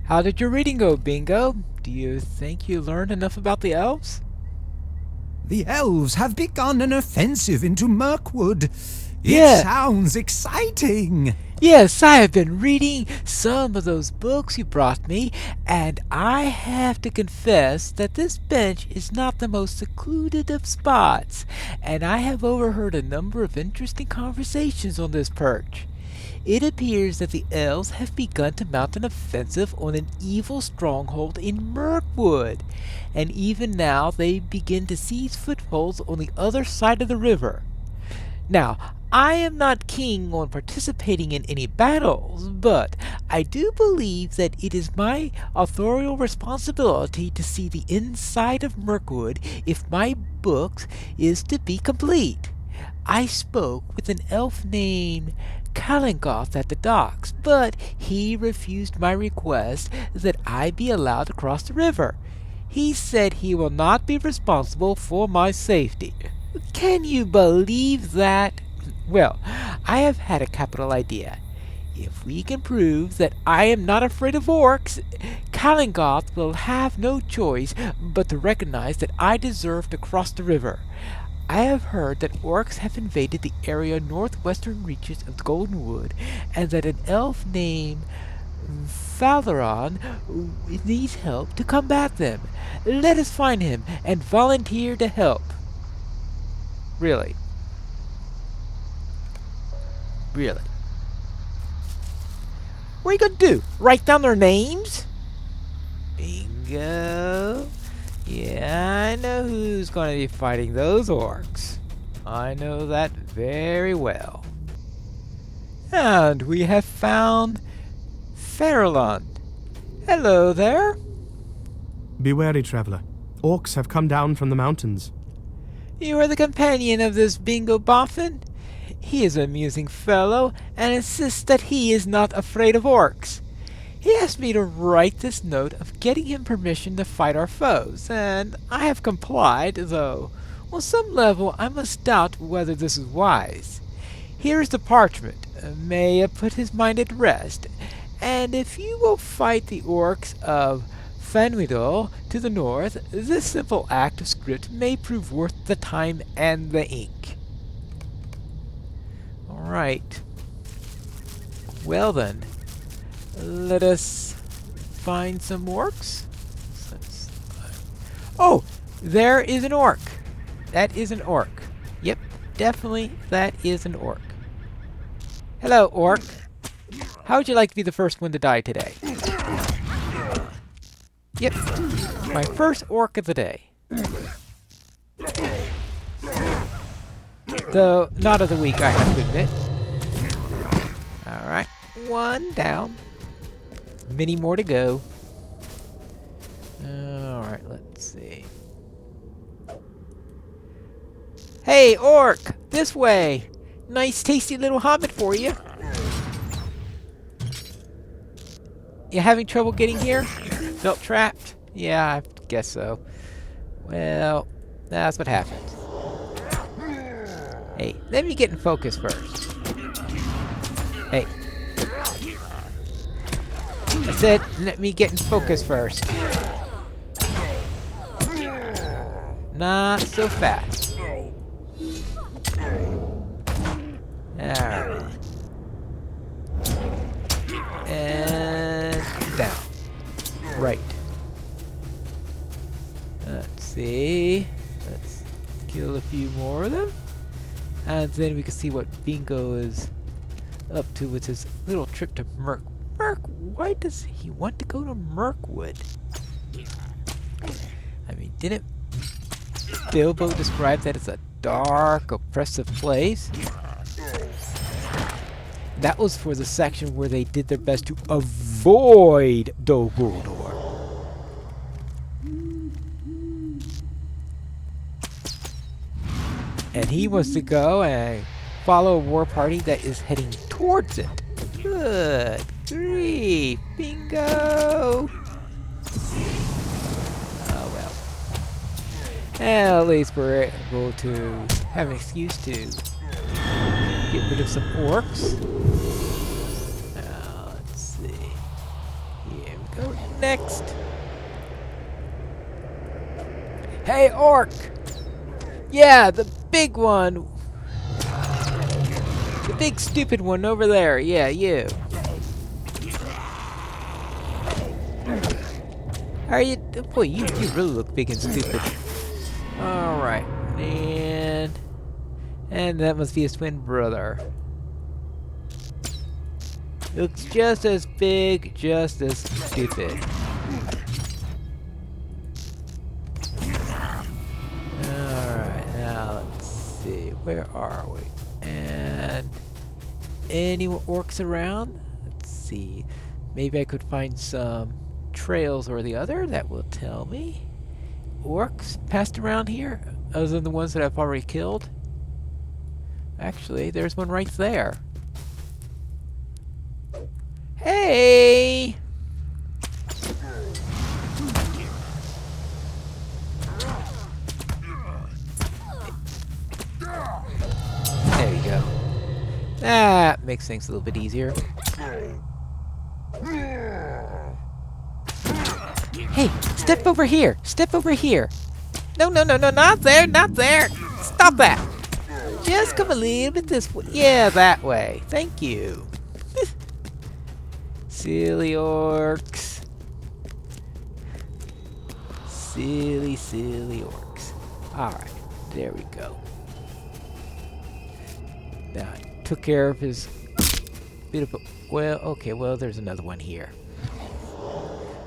How did your reading go, Bingo? Do you think you learned enough about the elves? The elves have begun an offensive into Mirkwood. Yeah. It sounds exciting. Yes, I have been reading some of those books you brought me, and I have to confess that this bench is not the most secluded of spots, and I have overheard a number of interesting conversations on this perch. It appears that the elves have begun to mount an offensive on an evil stronghold in Mirkwood, and even now they begin to seize footholds on the other side of the river. Now, I am not keen on participating in any battles, but I do believe that it is my authorial responsibility to see the inside of Mirkwood if my book is to be complete. I spoke with an elf named Kalingoth at the docks, but he refused my request that I be allowed to cross the river. He said he will not be responsible for my safety. Can you believe that? Well, I have had a capital idea. If we can prove that I am not afraid of orcs, Kalingoth will have no choice but to recognize that I deserve to cross the river. I have heard that orcs have invaded the area northwestern reaches of the Golden Wood, and that an elf named Falaron needs help to combat them. Let us find him and volunteer to help. Really? Really? What are you gonna do? Write down their names? Bingo. Yeah, I know who's gonna be fighting those orcs. I know that very well. And we have found Farallon. Hello there. Be wary, traveler. Orcs have come down from the mountains. You are the companion of this Bingo Boffin? He is an amusing fellow, and insists that he is not afraid of orcs. He asked me to write this note of getting him permission to fight our foes, and I have complied, though on some level I must doubt whether this is wise. Here is the parchment. May it put his mind at rest, and if you will fight the orcs of Fanwidol to the north, this simple act of script may prove worth the time and the ink. Alright. Well then, let us find some orcs. Oh, there is an orc. That is an orc. Yep, definitely that is an orc. Hello, orc. How would you like to be the first one to die today? Yep, my first orc of the day. Though, not of the week, I have to admit. Alright, one down. Many more to go. Alright, let's see. Hey, orc! This way! Nice tasty little hobbit for you. You having trouble getting here? Felt trapped? Yeah, I guess so. Well, that's what happens. Hey, let me get in focus first. Hey. I said, let me get in focus first. Not so fast. Alright. And down. Right. Let's see. Let's kill a few more of them. And then we can see what Bingo is up to with his little trip to why does he want to go to Mirkwood? I mean, didn't Bilbo describe that as a dark, oppressive place? That was for the section where they did their best to avoid Dol Guldur. And he wants to go and follow a war party that is heading towards it. Good grief, Bingo! Oh well. At least we're able to have an excuse to get rid of some orcs. Now, let's see. Here we go. next. Hey, orc! Yeah, the big one. The big stupid one over there. Yeah, you. How are you? Boy, you really look big and stupid. Alright. And that must be his twin brother. Looks just as big, just as stupid. Alright, now let's see. Where are we? And any orcs around? Let's see. Maybe I could find some trails or the other that will tell me. Orcs passed around here, other than the ones that I've already killed. Actually, there's one right there. Hey! There you go. That makes things a little bit easier. Hey, step over here! Step over here! No, no, no, no, not there, not there! Stop that! Just come a little bit this way. Yeah, that way. Thank you. Silly orcs. Silly, silly orcs. Alright, there we go. Now, I took care of his bit of a... Well, okay, well, there's another one here.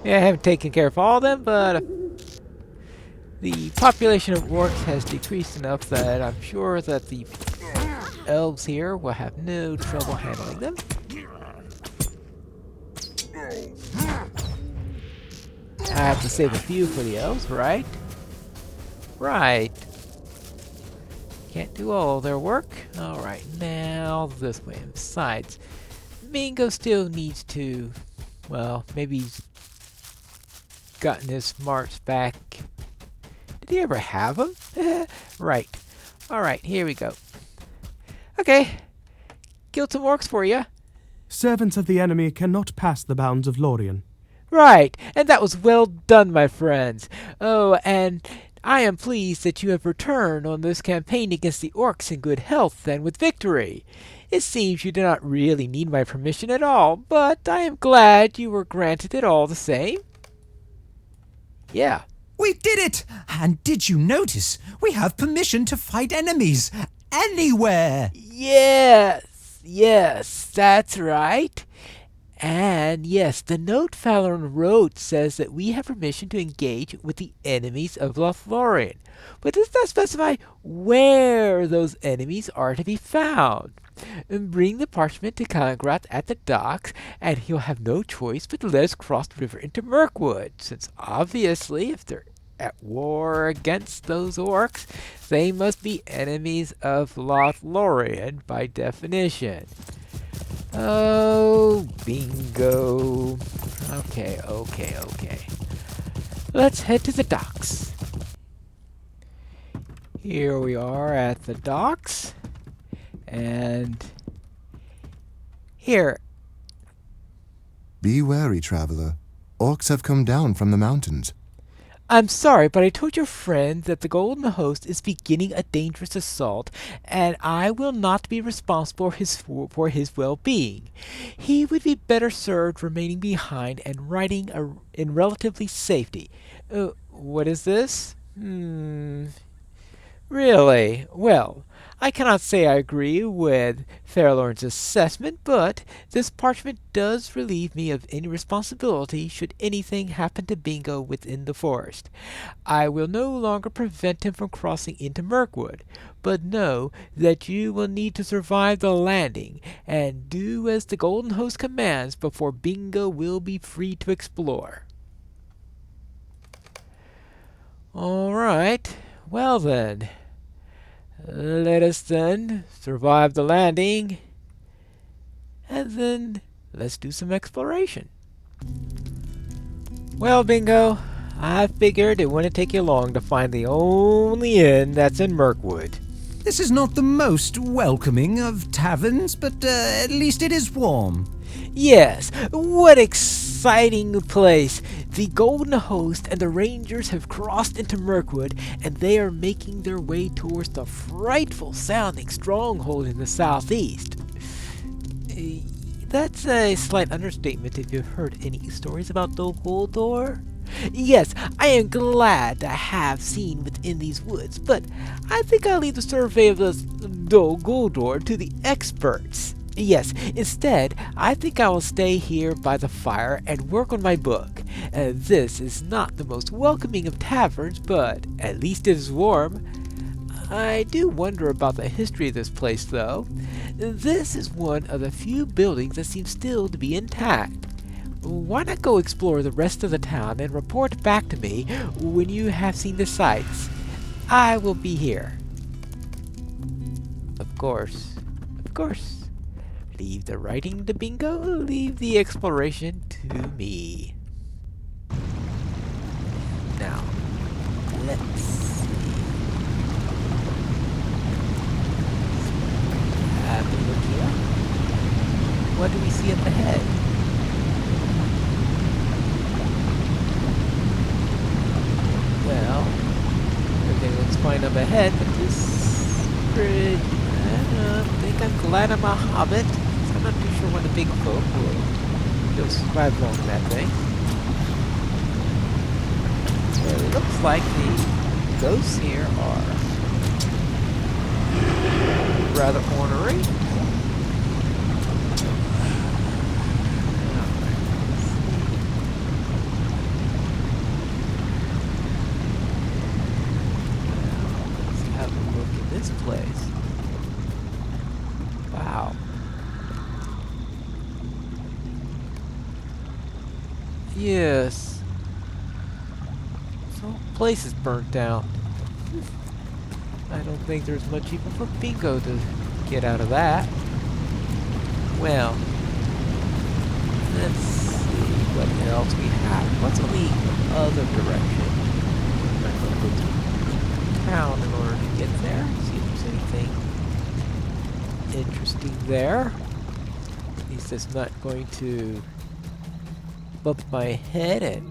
Yeah, I haven't taken care of all of them, but the population of orcs has decreased enough that I'm sure that the elves here will have no trouble handling them. I have to save a few for the elves, right? Right. Can't do all their work. Alright, now this way. Besides, Bingo still needs to... Well, maybe he's gotten his smarts back. Did he ever have them? Right. Alright, here we go. Okay. Killed some orcs for you. Servants of the enemy cannot pass the bounds of Lorien. Right, and that was well done, my friends. Oh, and I am pleased that you have returned on this campaign against the orcs in good health and with victory. It seems you do not really need my permission at all, but I am glad you were granted it all the same. Yeah. We did it! And did you notice? We have permission to fight enemies anywhere! Yes, yes, that's right. And yes, the note Fallon wrote says that we have permission to engage with the enemies of Lothlorien, but does not specify where those enemies are to be found. Bring the parchment to Kangrat at the docks, and he'll have no choice but to let us cross the river into Mirkwood, since obviously if they're at war against those orcs, they must be enemies of Lothlorien by definition. Oh, bingo. Okay, okay, okay. Let's head to the docks. Here we are at the docks. And here. Be wary, traveler. Orcs have come down from the mountains. I'm sorry, but I told your friend that the Golden Host is beginning a dangerous assault, and I will not be responsible for his well-being. He would be better served remaining behind and riding in relatively safety. What is this? Really? Well, I cannot say I agree with Fairlorn's assessment, but this parchment does relieve me of any responsibility should anything happen to Bingo within the forest. I will no longer prevent him from crossing into Mirkwood, but know that you will need to survive the landing and do as the Golden Host commands before Bingo will be free to explore. All right. Well then. Let us then survive the landing, and then let's do some exploration. Well, Bingo, I figured it wouldn't take you long to find the only inn that's in Mirkwood. This is not the most welcoming of taverns, but at least it is warm. Yes, what exciting place. The Golden Host and the Rangers have crossed into Mirkwood, and they are making their way towards the frightful sounding stronghold in the southeast. That's a slight understatement if you've heard any stories about Dol Guldur. Yes, I am glad to have seen within these woods, but I think I'll leave the survey of the Dol Guldur to the experts. Yes, instead, I think I will stay here by the fire and work on my book. This is not the most welcoming of taverns, but at least it is warm. I do wonder about the history of this place, though. This is one of the few buildings that seem still to be intact. Why not go explore the rest of the town and report back to me when you have seen the sights? I will be here. Of course. Leave the writing to Bingo, leave the exploration to me. Now, let's see. Have a look here. What do we see up ahead? Well, everything looks fine up ahead, but this bridge, I think I'm glad I'm a hobbit. I'm not too sure when the big folk will survive along that thing. Well, it looks like the ghosts here are rather ornery. Let's have a look at this place. Wow. Yes. So place is burnt down. I don't think there's much even for Bingo to get out of that. Well, let's see what else we have. What's on the other direction? I'm going to go to town in order to get there. See if there's anything interesting there. At least it's not going to bump my head and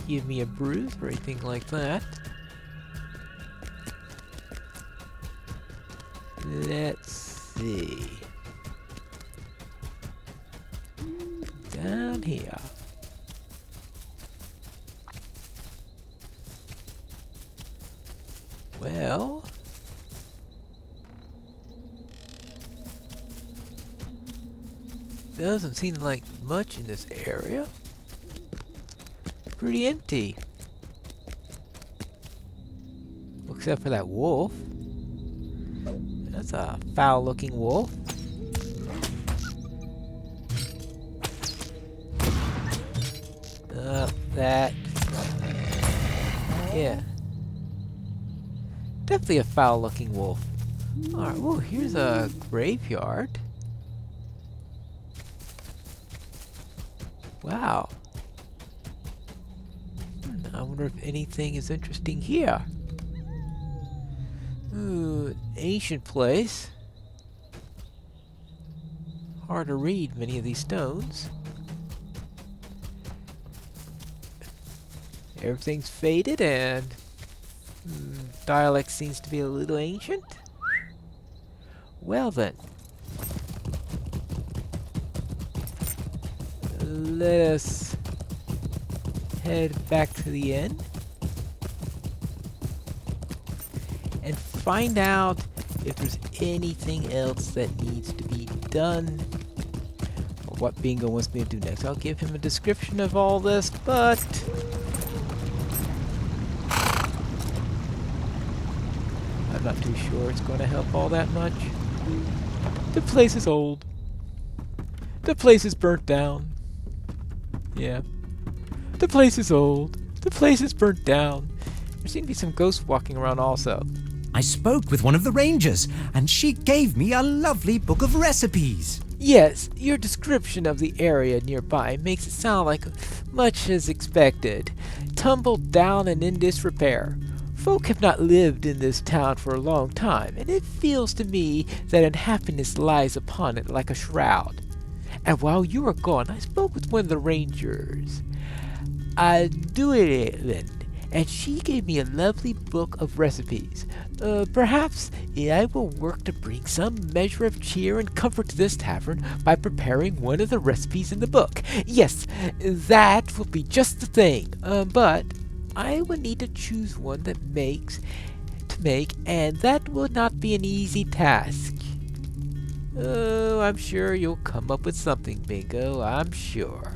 give me a bruise or anything like that. Let's see. Down here. Well, doesn't seem like much in this area. Pretty empty. Except for that wolf. That's a foul-looking wolf. That. Yeah. Definitely a foul-looking wolf. Alright, whoa, here's a graveyard. Wow. I wonder if anything is interesting here. Ooh, ancient place. Hard to read many of these stones. Everything's faded and dialect seems to be a little ancient. Well then. Let us head back to the inn and find out if there's anything else that needs to be done or what Bingo wants me to do next. I'll give him a description of all this, but I'm not too sure it's going to help all that much. The place is old. The place is burnt down. Yeah. The place is old. The place is burnt down. There seem to be some ghosts walking around also. I spoke with one of the rangers, and she gave me a lovely book of recipes. Yes, your description of the area nearby makes it sound like much as expected. Tumbled down and in disrepair. Folk have not lived in this town for a long time, and it feels to me that unhappiness lies upon it like a shroud. And while you were gone, I spoke with one of the rangers. Dueland, and she gave me a lovely book of recipes. Perhaps I will work to bring some measure of cheer and comfort to this tavern by preparing one of the recipes in the book. Yes, that will be just the thing. But I will need to choose one to make, and that will not be an easy task. Oh, I'm sure you'll come up with something, Bingo. I'm sure.